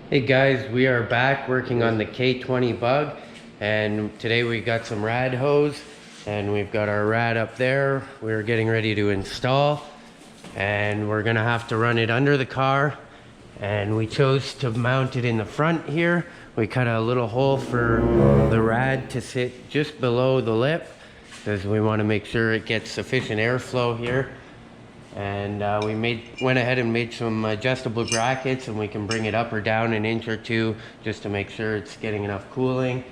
Hey guys, we are back working on the K20 bug, and today we got some rad hose and we've got our rad up there. We're getting ready to install and we're gonna have to run it under the car, and we chose to mount it in the front here. We cut a little hole for the rad to sit just below the lip because we want to make sure it gets sufficient airflow here. And we went ahead and made some adjustable brackets, and we can bring it up or down an inch or two just to make sure it's getting enough cooling.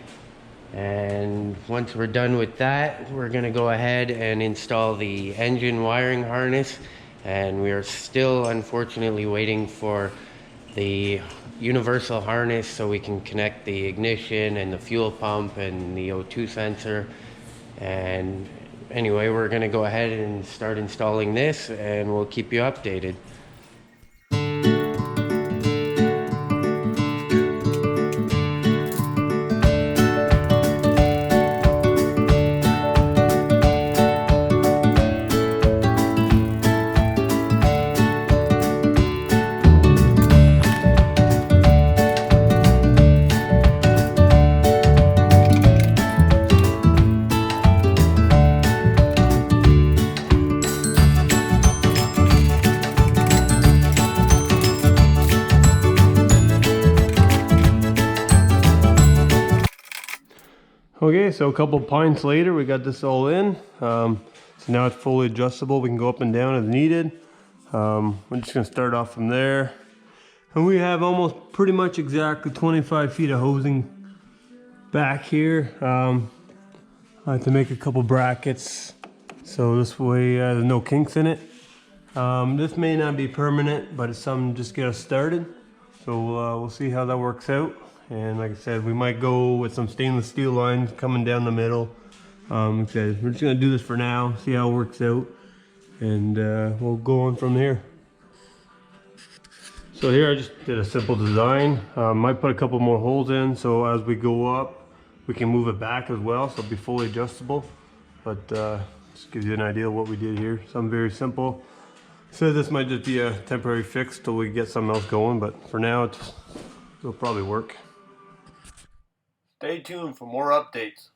And once we're done with that, we're going to go ahead and install the engine wiring harness, and we are still unfortunately waiting for the universal harness so we can connect the ignition and the fuel pump and the O2 sensor. And anyway, we're going to go ahead and start installing this, and we'll keep you updated. Okay, so a couple pints later, we got this all in. So now it's fully adjustable. We can go up and down as needed. We're just gonna start off from there. And we have almost pretty much exactly 25 feet of hosing back here. I have to make a couple brackets so this way there's no kinks in it. This may not be permanent, but it's something just get us started. So we'll see how that works out. And like I said, we might go with some stainless steel lines coming down the middle. Like I said, we're just gonna do this for now, see how it works out, and we'll go on from here. So here I just did a simple design. Might put a couple more holes in, so as we go up, we can move it back as well, so it'll be fully adjustable. But just gives you an idea of what we did here. Something very simple. So this might just be a temporary fix till we get something else going, but for now it'll probably work. Stay tuned for more updates.